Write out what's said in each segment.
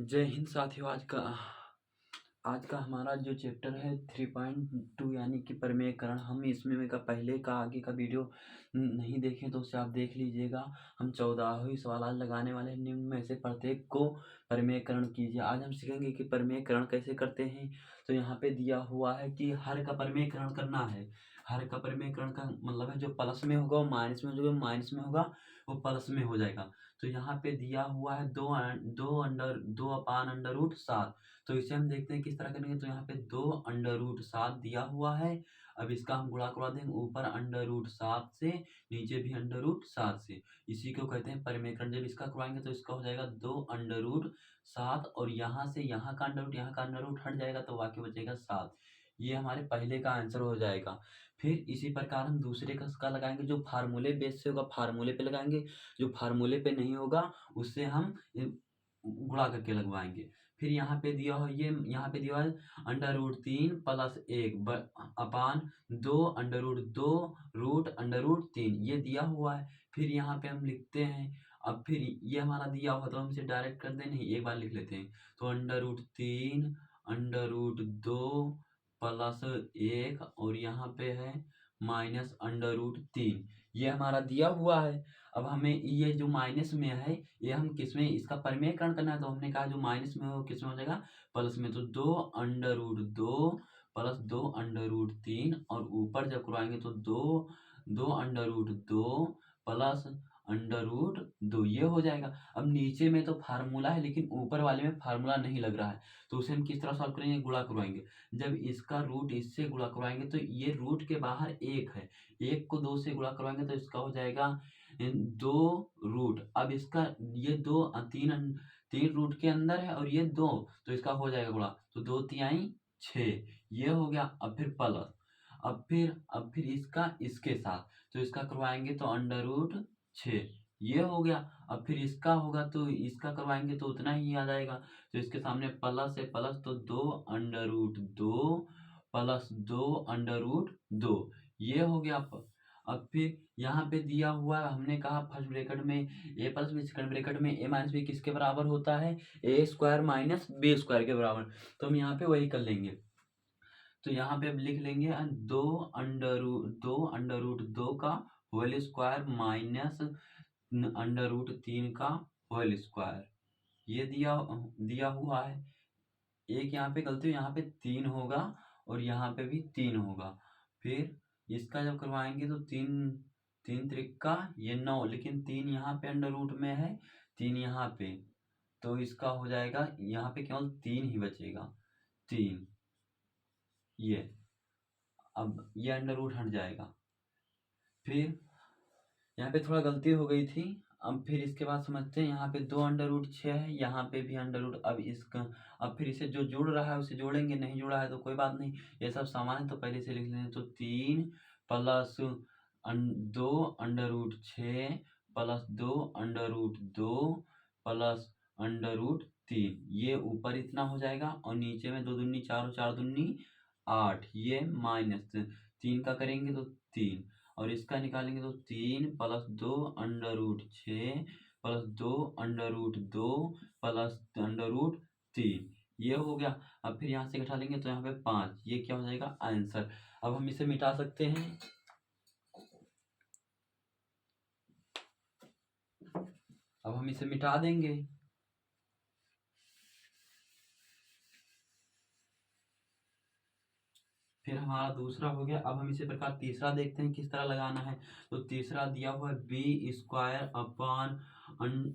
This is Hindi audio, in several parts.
जय हिंद साथियों। आज का हमारा जो चैप्टर है 3.2 यानी कि प्रमेयकरण। हम इसमें का पहले का आगे का वीडियो नहीं देखें तो उसे आप देख लीजिएगा। हम 14 सवाल लगाने वाले हैं, निम्न में से प्रत्येक को प्रमेयकरण कीजिए। आज हम सीखेंगे कि प्रमेयकरण कैसे करते हैं। तो यहाँ पे दिया हुआ है कि हर का प्रमेयकरण करना है। हर का प्रमेयकरण का मतलब है जो प्लस में होगा वो माइनस में, जो माइनस में होगा वो प्लस में हो जाएगा। तो यहाँ पे दिया हुआ है दो अपान अंडर रूट 7। तो इसे हम देखते हैं किस तरह करेंगे। तो यहाँ पे 2 अंडर रूट 7 दिया हुआ है। अब इसका हम गुणा करवा देंगे, ऊपर अंडर रूट 7 से, नीचे भी अंडर रूट 7 से। इसी को कहते हैं परिमेयकरण। जब इसका करवाएंगे तो इसका हो जाएगा 2 अंडर रूट 7 और यहाँ से यहाँ का अंडर रूट हट जाएगा तो बाकी बचेगा 7। ये हमारे पहले का आंसर हो जाएगा। फिर इसी प्रकार हम दूसरे का लगाएंगे। जो फार्मूले बेस से होगा फार्मूले पे लगाएंगे, जो फार्मूले पे नहीं होगा उससे हम गुणा करके लगवाएंगे। फिर यहाँ पे दिया हो यहाँ पे दिया है under root 3 plus 1 upon 2 under root 2 root under root 3 ये दिया हुआ है। फिर यहाँ पे हम लिखते हैं। अब फिर ये हमारा दिया हुआ तो हम इसे डायरेक्ट कर दें, नहीं एक बार लिख लेते हैं। तो under root 3 under root 2 plus 1 और यहाँ पे है माइनस अंडर रूट 3 ये हमारा दिया हुआ है। अब हमें ये जो माइनस में है ये हम किसमें इसका परिमेयकरण करना है। तो हमने कहा जो माइनस में हो किसमें हो जाएगा, प्लस में। तो 2 under root 2 plus 2 under root 3 और ऊपर जब करवाएंगे तो 2 under root 2 plus under root 2 ये हो जाएगा। अब नीचे में तो फार्मूला है लेकिन ऊपर वाले में फार्मूला नहीं लग रहा है। तो उसे हम किस तरह सॉल्व करेंगे, गुणा करवाएंगे। जब इसका रूट इससे गुणा करवाएंगे तो ये रूट के बाहर 1 है, 1 को 2 से गुणा करवाएंगे तो इसका हो जाएगा 2 रूट। अब इसका ये 3 रूट के अंदर है और ये 2, तो इसका हो जाएगा गुणा। तो 2 तिहाई 6 ये हो गया। अब फिर प्लस, अब फिर इसका इसके साथ तो इसका करवाएंगे तो अंडर रूट 6 ये हो गया। अब फिर इसका होगा तो इसका करवाएंगे तो उतना ही आ जाएगा। तो इसके सामने प्लस है, प्लस तो 2 under root 2 plus 2 under root 2 ये हो गया। अब फिर यहाँ पे दिया हुआ है, हमने कहा फर्स्ट ब्रैकेट में ए प्लस बी, सेकंड ब्रैकेट में ए माइनस बी किसके बराबर होता है, A square minus B square के बराबर। तो हम यहाँ पे वही कर लेंगे। तो यहाँ पे अब लिख लेंगे 2 अंडर रूट 2 का whole square minus under root 3 का होल स्क्वायर ये दिया हुआ है। एक यहाँ पे गलती, यहाँ पे 3 होगा और यहाँ पे भी 3 होगा। फिर इसका जब करवाएंगे तो 3 त्रिका ये 9, लेकिन 3 यहाँ पे अंडर रूट में है, 3 यहाँ पे, तो इसका हो जाएगा यहाँ पे केवल 3 ही बचेगा, 3 ये। अब ये अंडर रूट हट जाएगा। फिर यहाँ पे थोड़ा गलती हो गई थी। अब फिर इसके बाद समझते हैं, यहाँ पे 2 अंडर रूट 6 है, यहाँ पे भी अंडर रूट। अब फिर इसे जो जुड़ रहा है उसे जोड़ेंगे, नहीं जुड़ा है तो कोई बात नहीं, ये सब सामान है तो पहले से लिख लेंगे। तो 3 plus 2 under root 6 plus 2 under root 2 plus under root 3 ये ऊपर इतना हो जाएगा और नीचे में 2 दूनी 4 और 4 दूनी 8 ये माइनस 3 का करेंगे तो 3 और इसका निकालेंगे तो 3 plus 2 under root 6 plus 2 under root 2 plus under root 3 ये हो गया। अब फिर यहाँ से घटा लेंगे तो यहाँ पे 5 ये क्या हो जाएगा, आंसर। अब हम इसे मिटा सकते हैं। अब हम इसे मिटा देंगे। फिर हमारा दूसरा हो गया। अब हम इसी प्रकार तीसरा देखते हैं किस तरह लगाना है। तो तीसरा दिया हुआ है B square upon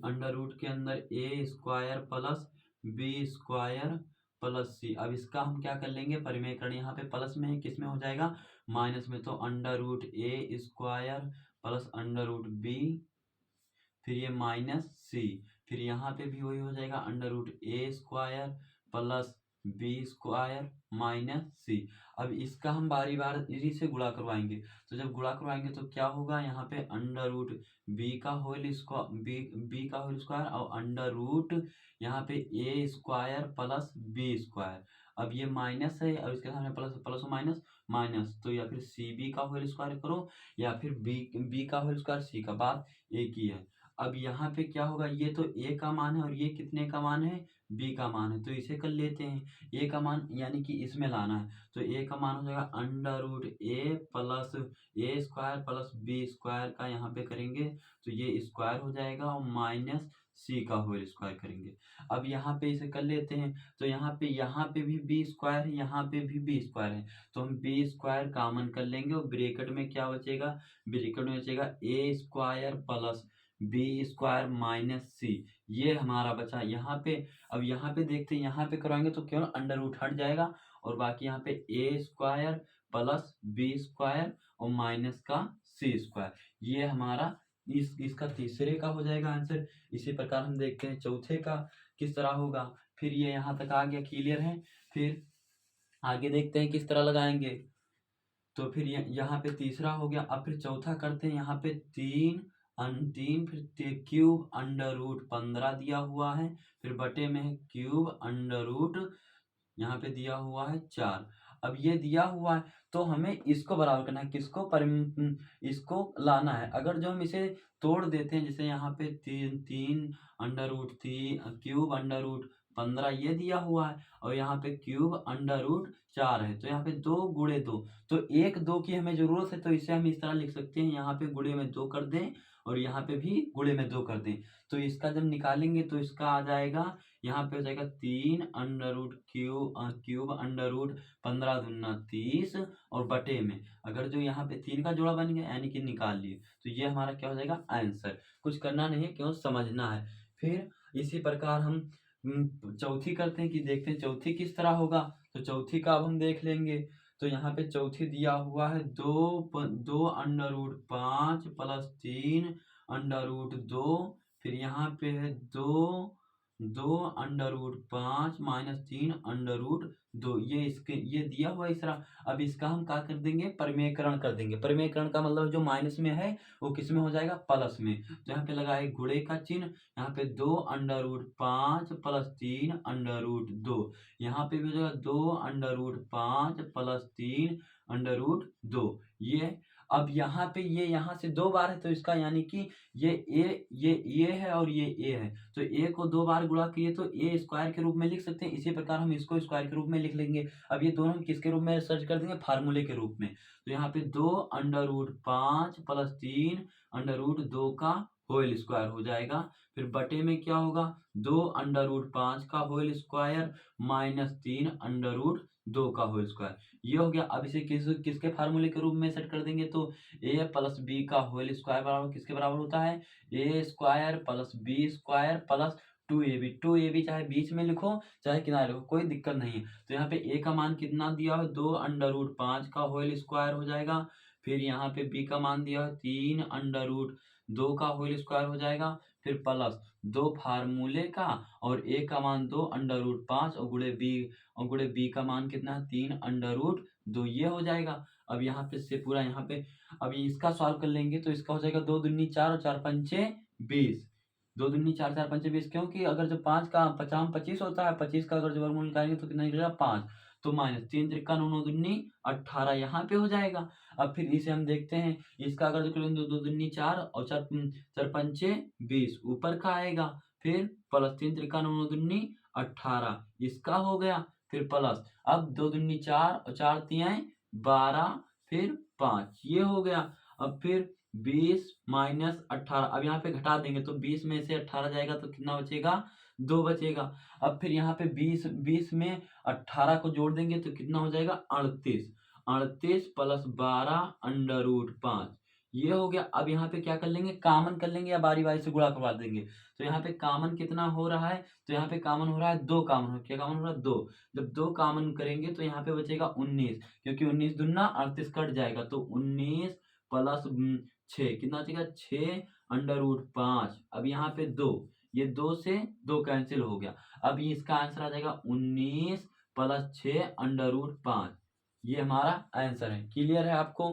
under root के अंदर A square plus B square plus C. अब इसका हम क्या कर लेंगे, परिमेयकरण। यहाँ पे प्लस में है, किस में हो जाएगा, माइनस में। तो under root A square plus under root B, फिर ये माइनस सी। फिर यहाँ पे भी वही हो जाएगा, under root A square plus B square minus C. अब इसका हम बारी बारी से गुणा करवाएंगे। तो जब गुणा करवाएंगे तो क्या होगा, यहाँ पे अंडर रूट बी का होल स्क्वायर, बी का होल स्क्वायर और अंडर रूट यहाँ पे ए स्क्वायर प्लस बी स्क्वायर। अब ये माइनस है और इसके सामने प्लस, प्लस माइनस माइनस, तो या फिर सी बी का होल स्क्वायर करो या फिर बी का होल स्क्वायर, सी का, बात एक ही है। अब यहाँ पे क्या होगा, ये तो a का मान है और ये कितने का मान है, b का मान है। तो इसे कर लेते हैं, a का मान यानी कि इसमें लाना है, तो a का मान हो जाएगा under root a plus a square plus b square का यहाँ पे करेंगे तो ये स्क्वायर हो जाएगा और माइनस c का होल स्क्वायर करेंगे। अब यहाँ पे इसे कर लेते हैं, तो यहाँ पे भी b स्क्वायर है, यहाँ पे भी b स्क्वायर है, तो हम b स्क्वायर कॉमन कर लेंगे और ब्रैकेट में क्या बचेगा, ब्रैकेट में बचेगा a square plus b square minus c, ये हमारा बचा यहाँ पे। अब यहाँ पे देखते हैं, यहाँ पे करवाएंगे तो क्यों अंडर रूट हट जाएगा और बाकी यहाँ पे a square plus b square और माइनस का c स्क्वायर, ये हमारा इसका तीसरे का हो जाएगा आंसर। इसी प्रकार हम देखते हैं चौथे का किस तरह होगा। फिर ये यहाँ तक आ गया, क्लियर है। फिर आगे देखते हैं किस तरह लगाएंगे। तो फिर यहाँ पे तीसरा हो गया। अब फिर चौथा करते हैं, यहाँ पे तीन फिर क्यूब अंडर रूट 15 दिया हुआ है, फिर बटे में है क्यूब अंडर रूट यहाँ पे दिया हुआ है 4। अब ये दिया हुआ है तो हमें इसको बराबर करना है, इसको लाना है। अगर जो हम इसे तोड़ देते हैं, जैसे यहाँ पे तीन under root cube under root 15 ये दिया हुआ है और यहाँ पे क्यूब अंडर रूट 4 है, तो यहाँ पे 2 गुणे 2, तो 1 2 की हमें जरूरत है, तो इसे हम इस तरह लिख सकते हैं, यहाँ पे गुणे में 2 कर दें और यहाँ पे भी गुणे में 2 कर दें। तो इसका जब निकालेंगे तो इसका आ जाएगा, यहाँ पे हो जाएगा 3 under root cube under root 15 दूना 30 और बटे में अगर जो यहाँ पे 3 का जोड़ा बन गया यानी कि निकाल लिए, तो ये हमारा क्या हो जाएगा आंसर। कुछ करना नहीं है, क्यों समझना है। फिर इसी प्रकार हम चौथी करते हैं कि देखते हैं चौथी किस तरह होगा। तो चौथी का अब हम देख लेंगे। तो यहाँ पे चौथी दिया हुआ है दो under root 5 plus 3 under root 2, फिर यहाँ पे है दो under root 5 minus 3 under root 2, ये दिया हुआ इस तरह। अब इसका हम क्या कर देंगे, परिमेयकरण कर देंगे। परिमेयकरण का मतलब जो माइनस में है वो किस में हो जाएगा, प्लस में। तो यहाँ पे लगा है गुणे का चिन्ह, यहाँ पे 2 under root 5 plus 3 under root 2, यहाँ पे भी हो जाएगा 2 under root 5 plus 3 under root 2। ये अब यहाँ पे ये यहाँ से 2 बार है, तो इसका यानी कि ये है और ये ए है, तो ए को 2 बार गुणा किए तो ए स्क्वायर के रूप में लिख सकते हैं। इसी प्रकार हम इसको स्क्वायर के रूप में लिख लेंगे। अब ये दोनों हम किसके रूप में सर्च कर देंगे, फार्मूले के रूप में। तो यहाँ पे 2 under root 5 plus 3 under root 2 का होल स्क्वायर हो जाएगा। फिर बटे में क्या होगा, 2 अंडर रूट 5 का whole square minus 3 under root 2 का होल स्क्वायर, ये हो गया। अब इसे किसके फार्मूले के रूप में सेट कर देंगे, तो ए प्लस बी का होल स्क्वायर बराबर किसके बराबर होता है, A square plus B square plus 2ab चाहे बीच में लिखो चाहे किनारे लिखो, कोई दिक्कत नहीं है। तो यहाँ पे ए का मान कितना दिया है, 2 अंडर रूट 5 का होल स्क्वायर हो जाएगा। फिर यहाँ पे बी का मान दिया है 3 अंडर रूट 2 का होल स्क्वायर हो जाएगा। फिर प्लस 2 फार्मूले का और ए का मान 2 अंडर रूट 5 और गुणे बी का मान कितना है, 3 अंडर रूट 2, ये हो जाएगा। अब यहाँ पे से पूरा यहाँ पे अब इसका सॉल्व कर लेंगे तो इसका हो जाएगा 2 दूनी 4 और 4 पंचे 20, 2 दूनी 4 4 पंचे 20, क्योंकि अगर जो 5 का 50 25 होता है, 25 का अगर जो वर्गमूल निकालेंगे तो कितना निकलेगा 5, तो माइनस 3 त्रिका 9 दूनी 18 यहाँ पे हो जाएगा। अब फिर इसे हम देखते हैं, इसका अगर जो करेंगे 2 दूनी 4 और 4 पंचे 20 ऊपर का आएगा, फिर प्लस 3 त्रिका 9 दूनी 18 इसका हो गया। फिर प्लस अब 2 दूनी 4 और 4 तियाएं 12 फिर 5 ये हो गया। अब फिर 20 माइनस 18, अब यहाँ पे घटा देंगे तो 20 में से 18 जाएगा तो कितना बचेगा, 2 बचेगा। अब फिर यहाँ पे 20 में 18 को जोड़ देंगे तो कितना हो जाएगा 38 प्लस 12 अंडर रूट 5, ये हो गया। अब यहाँ पे क्या कर लेंगे, कॉमन कर लेंगे या बारी बारी से गुणा करवा देंगे। तो यहाँ पे कॉमन कितना हो रहा है, तो यहाँ पे कॉमन हो रहा है 2 कॉमन, क्या कॉमन हो रहा है 2। जब 2 कॉमन करेंगे तो यहाँ पे बचेगा 19, क्योंकि 19 दूना 38 कट जाएगा, तो 19 प्लस 6 कितना बचेगा 6 अंडर रूट 5। अब यहाँ पे 2, ये 2 से 2 कैंसिल हो गया। अब इसका आंसर आ जाएगा 19 प्लस 6 अंडर रूट 5, ये हमारा आंसर है। क्लियर है आपको।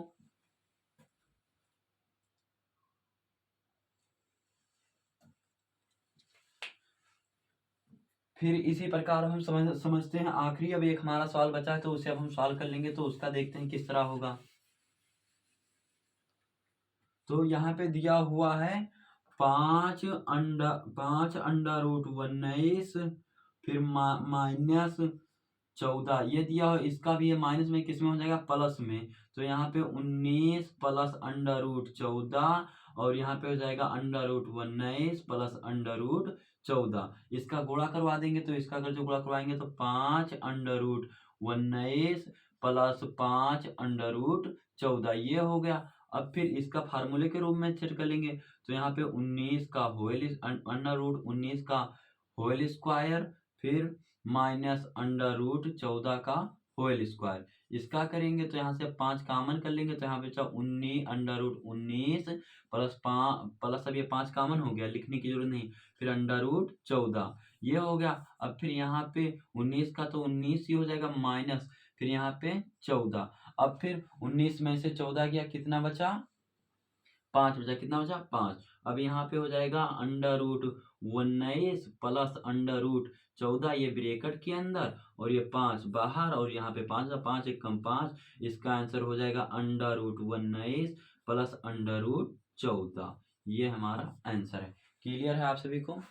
फिर इसी प्रकार हम समझते हैं आखिरी अब एक हमारा सवाल बचा है, तो उसे अब हम सॉल्व कर लेंगे। तो उसका देखते हैं किस तरह होगा। तो यहाँ पे दिया हुआ है पाँच अंडर रूट 19 फिर माइनस 14 ये दिया हो, इसका भी ये माइनस में किस में हो जाएगा, प्लस में। तो यहाँ पे 19 प्लस अंडर रूट 14 और यहाँ पे हो जाएगा under root 19 plus under root 14। इसका गुणा करवा देंगे तो इसका अगर जो गुणा करवाएंगे तो 5 under root 19 plus 5 under root 14 ये हो गया। अब फिर इसका फार्मूले के रूप में सेट कर लेंगे तो यहाँ पे 19 का होल अंडर रूट 19 का होल स्क्वायर फिर माइनस अंडर रूट 14 का होल स्क्वायर। इसका करेंगे तो यहाँ से 5 कामन कर लेंगे तो यहाँ पे बचा 19 अंडर रूट 19 प्लस 5 प्लस, अब ये 5 कामन हो गया, लिखने की जरूरत नहीं, फिर अंडर रूट 14 ये हो गया। अब फिर यहाँ पे 19 का तो 19 ही हो जाएगा माइनस फिर यहाँ पे 14। अब फिर 19 में से 14 गया, कितना बचा, 5 बचा, कितना बचा 5। अब यहाँ पे हो जाएगा under root 19 plus under root 14 ये ब्रैकेट के अंदर और ये 5 बाहर और यहाँ पे 5 5 एक कम 5। इसका आंसर हो जाएगा under root 19 plus under root 14। ये हमारा आंसर है। क्लियर है आप सभी को।